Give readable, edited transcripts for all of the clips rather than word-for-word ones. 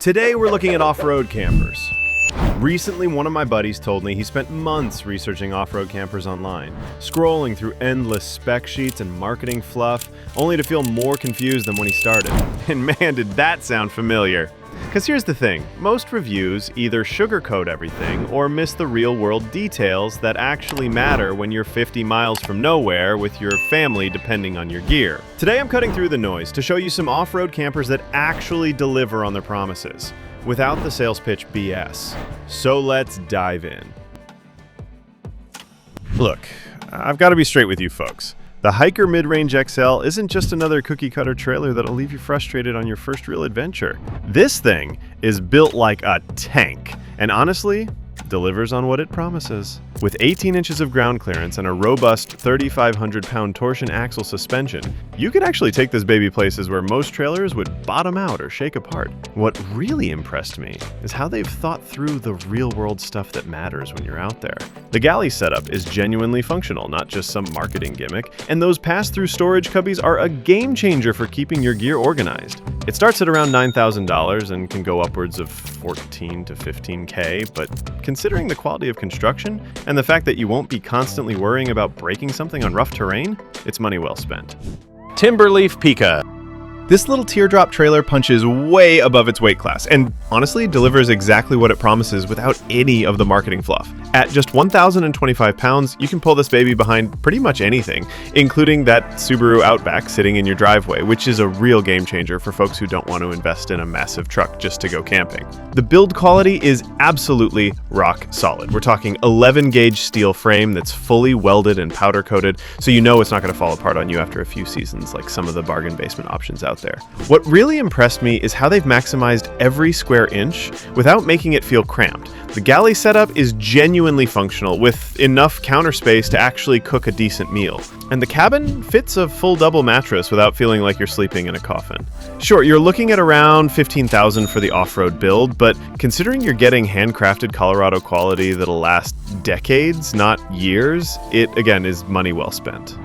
Today we're looking at off-road campers. Recently, one of my buddies told me he spent months researching off-road campers online, scrolling through endless spec sheets and marketing fluff, only to feel more confused than when he started. And man, did that sound familiar. Because here's the thing, most reviews either sugarcoat everything or miss the real-world details that actually matter when you're 50 miles from nowhere with your family depending on your gear. Today I'm cutting through the noise to show you some off-road campers that actually deliver on their promises, without the sales pitch BS. So let's dive in. Look, I've got to be straight with you folks. The Hiker Mid-Range XL isn't just another cookie-cutter trailer that'll leave you frustrated on your first real adventure. This thing is built like a tank, and honestly, delivers on what it promises. With 18 inches of ground clearance and a robust 3,500-pound torsion axle suspension, you can actually take this baby places where most trailers would bottom out or shake apart. What really impressed me is how they've thought through the real-world stuff that matters when you're out there. The galley setup is genuinely functional, not just some marketing gimmick, and those pass-through storage cubbies are a game changer for keeping your gear organized. It starts at around $9,000 and can go upwards of $14,000 to $15,000, but considering the quality of construction and the fact that you won't be constantly worrying about breaking something on rough terrain, it's money well spent. Timberleaf Pika. This little teardrop trailer punches way above its weight class and honestly delivers exactly what it promises without any of the marketing fluff. At just 1,025 pounds, you can pull this baby behind pretty much anything, including that Subaru Outback sitting in your driveway, which is a real game changer for folks who don't want to invest in a massive truck just to go camping. The build quality is absolutely rock solid. We're talking 11-gauge steel frame that's fully welded and powder coated, so you know it's not going to fall apart on you after a few seasons like some of the bargain basement options out there. What really impressed me is how they've maximized every square inch without making it feel cramped. The galley setup is genuinely functional with enough counter space to actually cook a decent meal. And the cabin fits a full double mattress without feeling like you're sleeping in a coffin. Sure, you're looking at around $15,000 for the off-road build, but considering you're getting handcrafted Colorado quality that'll last decades, not years, it again is money well spent.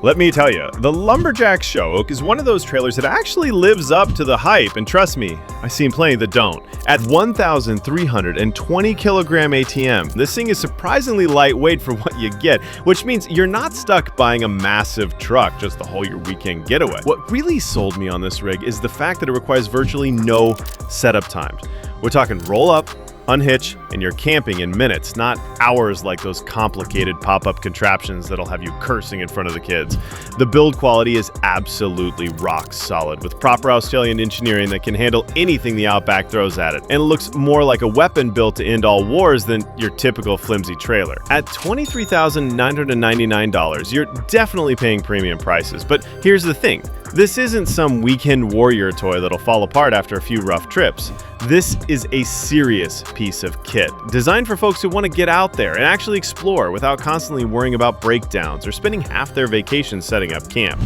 Let me tell you, the Lumberjack Sheoak is one of those trailers that actually lives up to the hype, and trust me, I've seen plenty that don't. At 1,320 kilogram ATM, this thing is surprisingly lightweight for what you get, which means you're not stuck buying a massive truck just to haul your weekend getaway. What really sold me on this rig is the fact that it requires virtually no setup time. We're talking roll up, unhitch, and you're camping in minutes, not hours like those complicated pop-up contraptions that'll have you cursing in front of the kids. The build quality is absolutely rock solid, with proper Australian engineering that can handle anything the Outback throws at it, and it looks more like a weapon built to end all wars than your typical flimsy trailer. At $23,999, you're definitely paying premium prices, but here's the thing. This isn't some weekend warrior toy that'll fall apart after a few rough trips. This is a serious piece of kit, designed for folks who want to get out there and actually explore without constantly worrying about breakdowns or spending half their vacation setting up camp.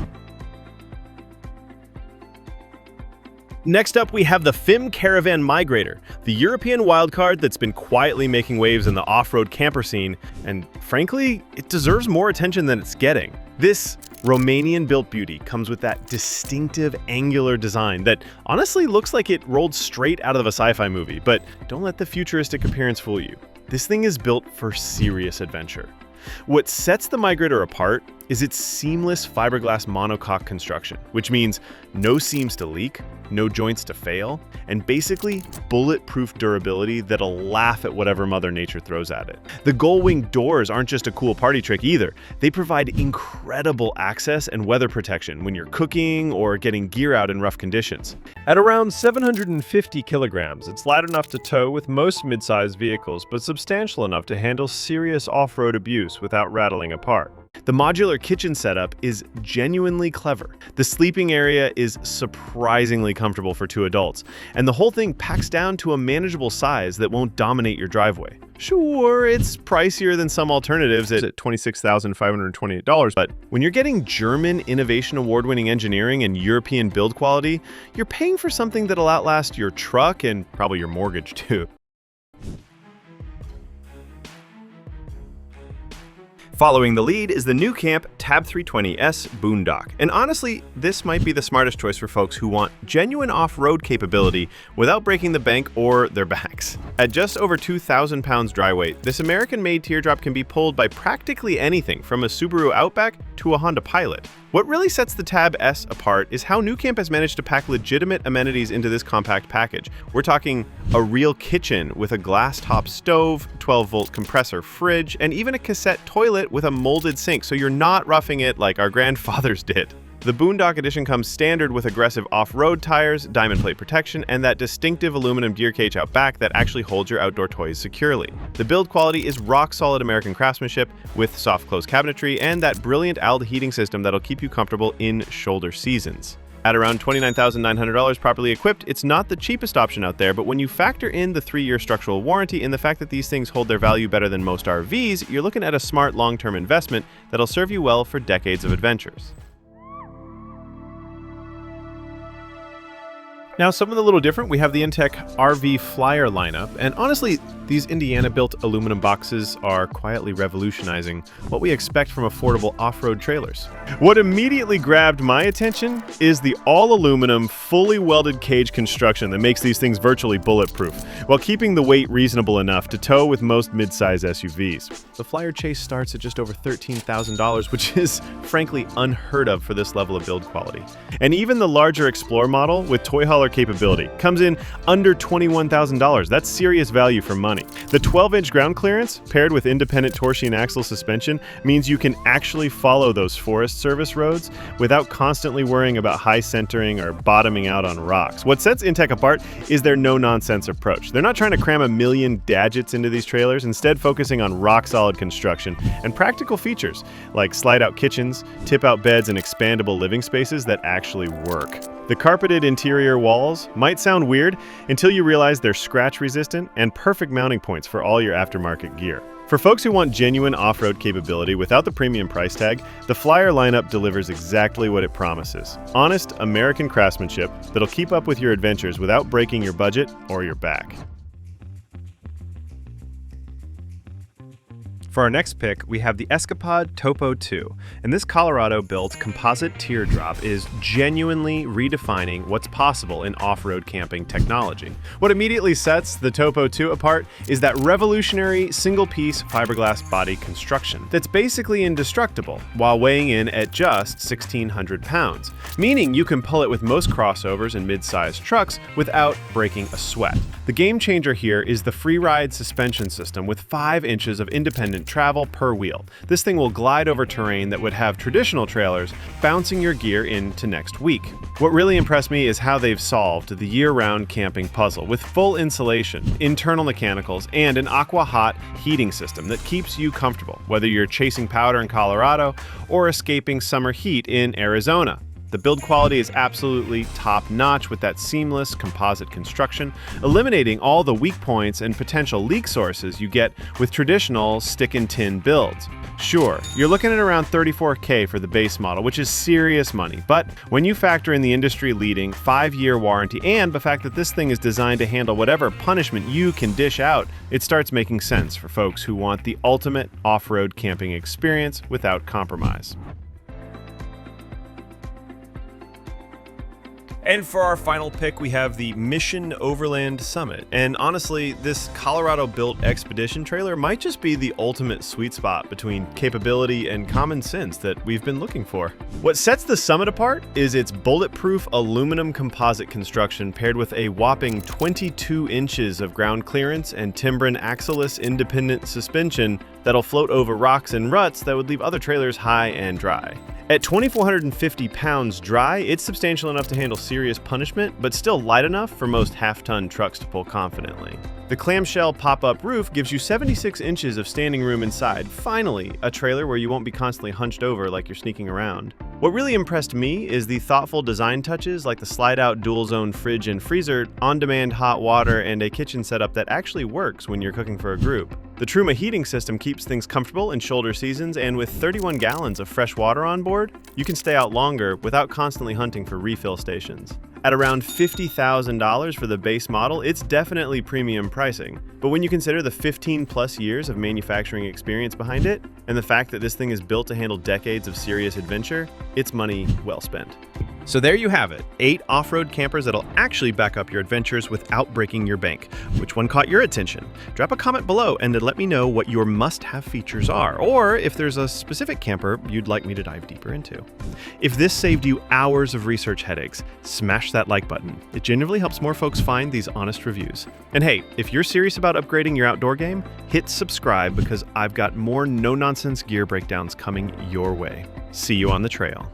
Next up, we have the FIM Caravan Migrator, the European wildcard that's been quietly making waves in the off-road camper scene, and frankly, it deserves more attention than it's getting. This Romanian-built beauty comes with that distinctive angular design that honestly looks like it rolled straight out of a sci-fi movie, but don't let the futuristic appearance fool you. This thing is built for serious adventure. What sets the Migrator apart is its seamless fiberglass monocoque construction, which means no seams to leak, no joints to fail, and basically bulletproof durability that'll laugh at whatever Mother Nature throws at it. The gull-wing doors aren't just a cool party trick either. They provide incredible access and weather protection when you're cooking or getting gear out in rough conditions. At around 750 kilograms, it's light enough to tow with most mid-sized vehicles, but substantial enough to handle serious off-road abuse without rattling apart. The modular kitchen setup is genuinely clever. The sleeping area is surprisingly comfortable for 2 adults, and the whole thing packs down to a manageable size that won't dominate your driveway. Sure, it's pricier than some alternatives at $26,528, but when you're getting German Innovation Award-winning engineering and European build quality, you're paying for something that'll outlast your truck and probably your mortgage too. Following the lead is the nüCamp Tab 320S Boondock, and honestly, this might be the smartest choice for folks who want genuine off-road capability without breaking the bank or their backs. At just over 2,000 pounds dry weight, this American-made teardrop can be pulled by practically anything from a Subaru Outback to a Honda Pilot. What really sets the Tab S apart is how nüCamp has managed to pack legitimate amenities into this compact package. We're talking a real kitchen with a glass-top stove, 12-volt compressor fridge, and even a cassette toilet with a molded sink, so you're not roughing it like our grandfathers did. The Boondock Edition comes standard with aggressive off-road tires, diamond plate protection, and that distinctive aluminum gear cage out back that actually holds your outdoor toys securely. The build quality is rock-solid American craftsmanship with soft-close cabinetry and that brilliant ALD heating system that'll keep you comfortable in shoulder seasons. At around $29,900 properly equipped, it's not the cheapest option out there, but when you factor in the 3-year structural warranty and the fact that these things hold their value better than most RVs, you're looking at a smart long-term investment that'll serve you well for decades of adventures. Now, something a little different, we have the inTech RV Flyer lineup, and honestly, these Indiana-built aluminum boxes are quietly revolutionizing what we expect from affordable off-road trailers. What immediately grabbed my attention is the all-aluminum, fully welded cage construction that makes these things virtually bulletproof, while keeping the weight reasonable enough to tow with most mid-size SUVs. The Flyer Chase starts at just over $13,000, which is frankly unheard of for this level of build quality. And even the larger Explorer model with toy hauler capability comes in under $21,000. That's serious value for money. The 12-inch ground clearance, paired with independent torsion axle suspension, means you can actually follow those Forest Service roads without constantly worrying about high centering or bottoming out on rocks. What sets inTech apart is their no-nonsense approach. They're not trying to cram a million gadgets into these trailers, instead focusing on rock-solid construction and practical features like slide-out kitchens, tip-out beds, and expandable living spaces that actually work. The carpeted interior walls might sound weird until you realize they're scratch-resistant and perfect mounting points for all your aftermarket gear. For folks who want genuine off-road capability without the premium price tag, the Flyer lineup delivers exactly what it promises. Honest American craftsmanship that'll keep up with your adventures without breaking your budget or your back. For our next pick, we have the Escapod Topo 2, and this Colorado-built composite teardrop is genuinely redefining what's possible in off-road camping technology. What immediately sets the Topo 2 apart is that revolutionary single-piece fiberglass body construction that's basically indestructible while weighing in at just 1,600 pounds, meaning you can pull it with most crossovers and mid-sized trucks without breaking a sweat. The game changer here is the free-ride suspension system with 5 inches of independent travel per wheel. This thing will glide over terrain that would have traditional trailers, bouncing your gear into next week. What really impressed me is how they've solved the year-round camping puzzle with full insulation, internal mechanicals, and an aqua-hot heating system that keeps you comfortable, whether you're chasing powder in Colorado or escaping summer heat in Arizona. The build quality is absolutely top-notch with that seamless composite construction, eliminating all the weak points and potential leak sources you get with traditional stick-and-tin builds. Sure, you're looking at around $34,000 for the base model, which is serious money, but when you factor in the industry-leading 5-year warranty and the fact that this thing is designed to handle whatever punishment you can dish out, it starts making sense for folks who want the ultimate off-road camping experience without compromise. And for our final pick, we have the Mission Overland Summit. And honestly, this Colorado-built expedition trailer might just be the ultimate sweet spot between capability and common sense that we've been looking for. What sets the Summit apart is its bulletproof aluminum composite construction paired with a whopping 22 inches of ground clearance and Timbren axle-less independent suspension that'll float over rocks and ruts that would leave other trailers high and dry. At 2,450 pounds dry, it's substantial enough to handle serious punishment, but still light enough for most half-ton trucks to pull confidently. The clamshell pop-up roof gives you 76 inches of standing room inside. Finally, a trailer where you won't be constantly hunched over like you're sneaking around. What really impressed me is the thoughtful design touches like the slide-out dual-zone fridge and freezer, on-demand hot water, and a kitchen setup that actually works when you're cooking for a group. The Truma heating system keeps things comfortable in shoulder seasons, and with 31 gallons of fresh water on board, you can stay out longer without constantly hunting for refill stations. At around $50,000 for the base model, it's definitely premium pricing. But when you consider the 15 plus years of manufacturing experience behind it, and the fact that this thing is built to handle decades of serious adventure, it's money well spent. So there you have it, 8 off-road campers that'll actually back up your adventures without breaking your bank. Which one caught your attention? Drop a comment below and let me know what your must-have features are, or if there's a specific camper you'd like me to dive deeper into. If this saved you hours of research headaches, smash that like button. It genuinely helps more folks find these honest reviews. And hey, if you're serious about upgrading your outdoor game, hit subscribe because I've got more no-nonsense gear breakdowns coming your way. See you on the trail.